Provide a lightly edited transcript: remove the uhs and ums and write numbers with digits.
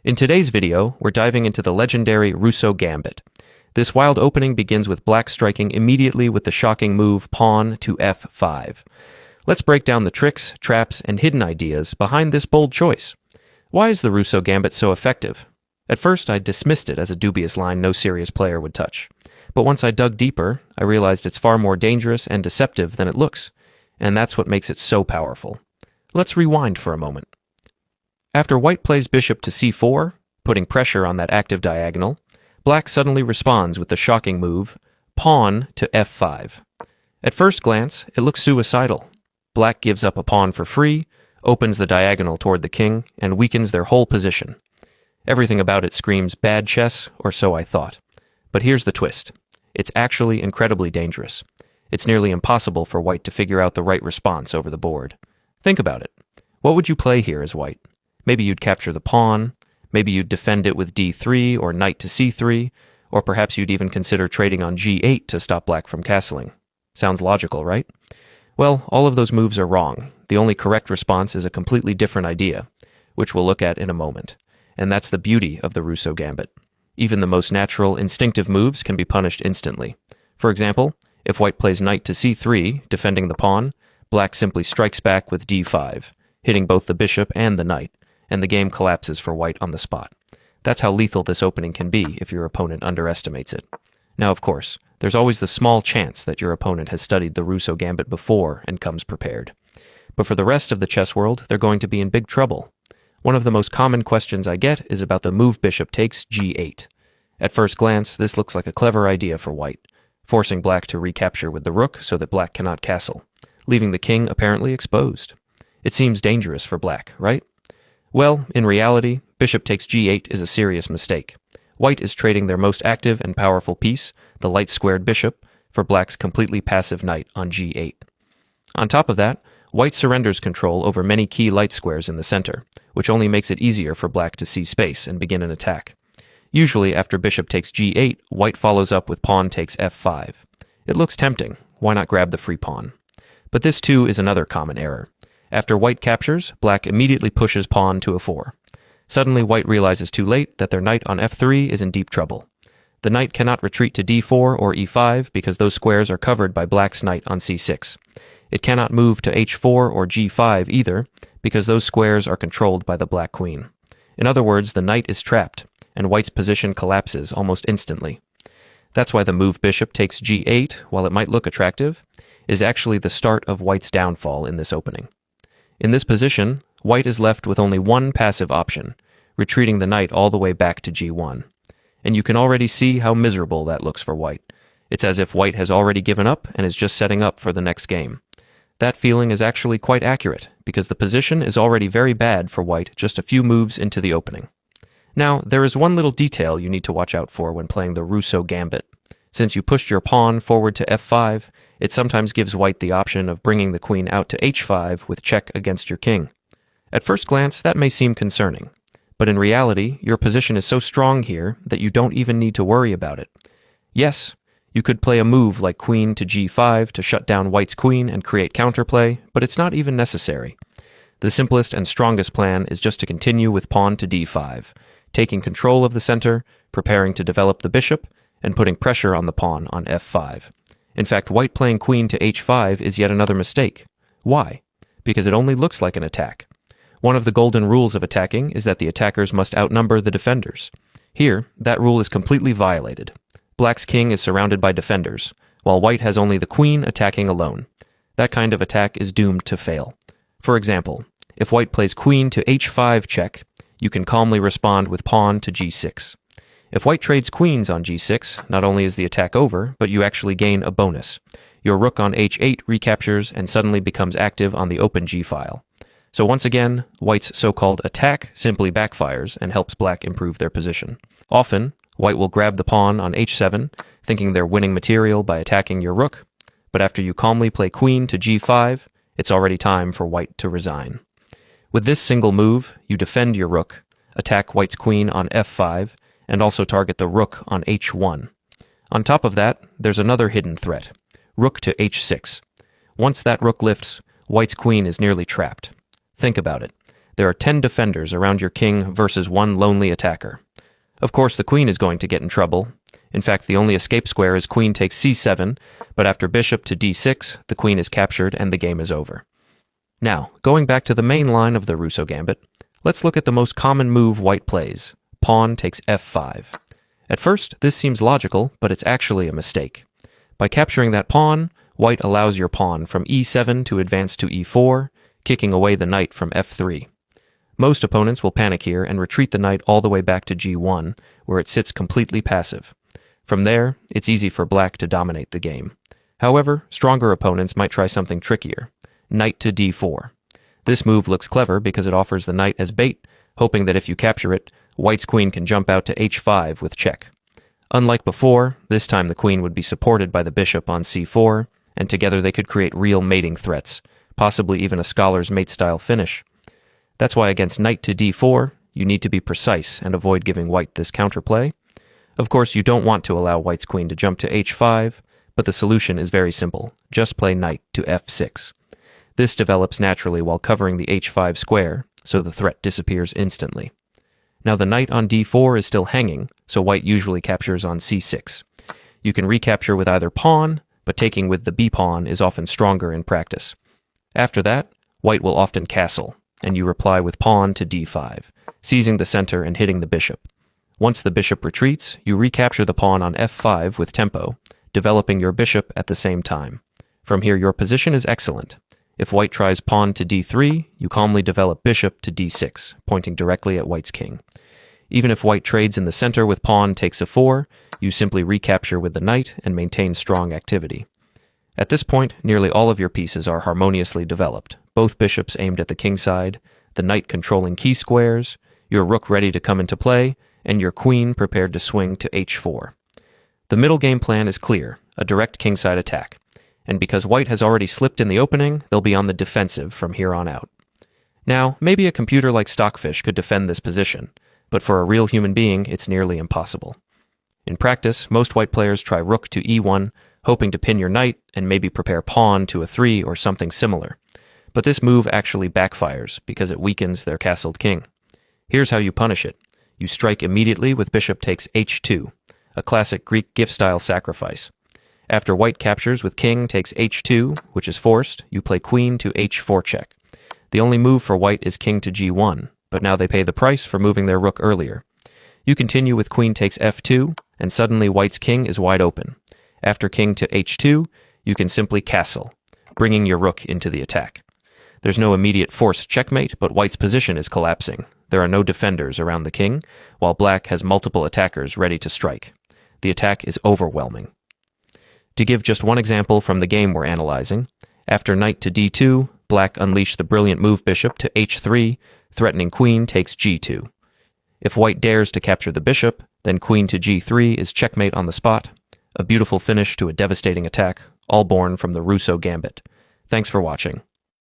In today's video, we're diving into the legendary Rousseau Gambit. This wild opening begins with black striking immediately with the shocking move pawn to f5. Let's break down the tricks, traps, and hidden ideas behind this bold choice. Why is the Rousseau Gambit so effective? At first, I dismissed it as a dubious line no serious player would touch. But once I dug deeper, I realized it's far more dangerous and deceptive than it looks. And that's what makes it so powerful. Let's rewind for a moment. After white plays bishop to c4, putting pressure on that active diagonal, black suddenly responds with the shocking move, pawn to f5. At first glance, it looks suicidal. Black gives up a pawn for free, opens the diagonal toward the king, and weakens their whole position. Everything about it screams bad chess, or so I thought. But here's the twist. It's actually incredibly dangerous. It's nearly impossible for white to figure out the right response over the board. Think about it. What would you play here as white? Maybe you'd capture the pawn, maybe you'd defend it with d3 or knight to c3, or perhaps you'd even consider trading on g8 to stop black from castling. Sounds logical, right? Well, all of those moves are wrong. The only correct response is a completely different idea, which we'll look at in a moment. And that's the beauty of the Rousseau Gambit. Even the most natural, instinctive moves can be punished instantly. For example, if white plays knight to c3, defending the pawn, black simply strikes back with d5, hitting both the bishop and the knight, and the game collapses for white on the spot. That's how lethal this opening can be if your opponent underestimates it. Now, of course, there's always the small chance that your opponent has studied the Rousseau Gambit before and comes prepared. But for the rest of the chess world, they're going to be in big trouble. One of the most common questions I get is about the move bishop takes g8. At first glance, this looks like a clever idea for white, forcing black to recapture with the rook so that black cannot castle, leaving the king apparently exposed. It seems dangerous for black, right? Well, in reality, bishop takes g8 is a serious mistake. White is trading their most active and powerful piece, the light-squared bishop, for black's completely passive knight on g8. On top of that, white surrenders control over many key light squares in the center, which only makes it easier for black to see space and begin an attack. Usually, after bishop takes g8, white follows up with pawn takes f5. It looks tempting. Why not grab the free pawn? But this too is another common error. After white captures, black immediately pushes pawn to a4. Suddenly, white realizes too late that their knight on f3 is in deep trouble. The knight cannot retreat to d4 or e5 because those squares are covered by black's knight on c6. It cannot move to h4 or g5 either because those squares are controlled by the black queen. In other words, the knight is trapped, and white's position collapses almost instantly. That's why the move bishop takes g8, while it might look attractive, is actually the start of white's downfall in this opening. In this position, white is left with only one passive option, retreating the knight all the way back to g1. And you can already see how miserable that looks for white. It's as if white has already given up and is just setting up for the next game. That feeling is actually quite accurate, because the position is already very bad for white just a few moves into the opening. Now, there is one little detail you need to watch out for when playing the Rousseau Gambit. Since you pushed your pawn forward to f5, it sometimes gives white the option of bringing the queen out to h5 with check against your king. At first glance, that may seem concerning, but in reality, your position is so strong here that you don't even need to worry about it. Yes, you could play a move like queen to g5 to shut down white's queen and create counterplay, but it's not even necessary. The simplest and strongest plan is just to continue with pawn to d5, taking control of the center, preparing to develop the bishop, and putting pressure on the pawn on f5. In fact, white playing queen to h5 is yet another mistake. Why? Because it only looks like an attack. One of the golden rules of attacking is that the attackers must outnumber the defenders. Here, that rule is completely violated. Black's king is surrounded by defenders, while white has only the queen attacking alone. That kind of attack is doomed to fail. For example, if white plays queen to h5 check, you can calmly respond with pawn to g6. If white trades queens on g6, not only is the attack over, but you actually gain a bonus. Your rook on h8 recaptures and suddenly becomes active on the open g-file. So once again, white's so-called attack simply backfires and helps black improve their position. Often, white will grab the pawn on h7, thinking they're winning material by attacking your rook, but after you calmly play queen to g5, it's already time for white to resign. With this single move, you defend your rook, attack white's queen on f5, and also target the rook on h1. On top of that, there's another hidden threat, rook to h6. Once that rook lifts, white's queen is nearly trapped. Think about it. There are 10 defenders around your king versus one lonely attacker. Of course, the queen is going to get in trouble. In fact, the only escape square is queen takes c7, but after bishop to d6, the queen is captured and the game is over. Now, going back to the main line of the Rousseau Gambit, let's look at the most common move white plays. Pawn takes f5. At first, this seems logical, but it's actually a mistake. By capturing that pawn, white allows your pawn from e7 to advance to e4, kicking away the knight from f3. Most opponents will panic here and retreat the knight all the way back to g1, where it sits completely passive. From there, it's easy for black to dominate the game. However, stronger opponents might try something trickier. Knight to d4. This move looks clever because it offers the knight as bait, hoping that if you capture it, white's queen can jump out to h5 with check. Unlike before, this time the queen would be supported by the bishop on c4, and together they could create real mating threats, possibly even a scholar's mate-style finish. That's why against knight to d4, you need to be precise and avoid giving white this counterplay. Of course, you don't want to allow white's queen to jump to h5, but the solution is very simple. Just play knight to f6. This develops naturally while covering the h5 square, so the threat disappears instantly. Now the knight on d4 is still hanging, so white usually captures on c6. You can recapture with either pawn, but taking with the b-pawn is often stronger in practice. After that, white will often castle, and you reply with pawn to d5, seizing the center and hitting the bishop. Once the bishop retreats, you recapture the pawn on f5 with tempo, developing your bishop at the same time. From here, your position is excellent. If white tries pawn to d3, you calmly develop bishop to d6, pointing directly at white's king. Even if white trades in the center with pawn takes a4, you simply recapture with the knight and maintain strong activity. At this point, nearly all of your pieces are harmoniously developed, both bishops aimed at the king side, the knight controlling key squares, your rook ready to come into play, and your queen prepared to swing to h4. The middle game plan is clear, a direct kingside attack, and because white has already slipped in the opening, they'll be on the defensive from here on out. Now, maybe a computer like Stockfish could defend this position, but for a real human being, it's nearly impossible. In practice, most white players try rook to e1, hoping to pin your knight and maybe prepare pawn to a 3 or something similar. But this move actually backfires because it weakens their castled king. Here's how you punish it. You strike immediately with bishop takes h2, a classic Greek gift-style sacrifice. After white captures with king takes h2, which is forced, you play queen to h4 check. The only move for white is king to g1, but now they pay the price for moving their rook earlier. You continue with queen takes f2, and suddenly white's king is wide open. After king to h2, you can simply castle, bringing your rook into the attack. There's no immediate forced checkmate, but white's position is collapsing. There are no defenders around the king, while black has multiple attackers ready to strike. The attack is overwhelming. To give just one example from the game we're analyzing, after knight to d2, black unleashed the brilliant move bishop to h3, threatening queen takes g2. If white dares to capture the bishop, then queen to g3 is checkmate on the spot. A beautiful finish to a devastating attack, all born from the Rousseau Gambit. Thanks for watching.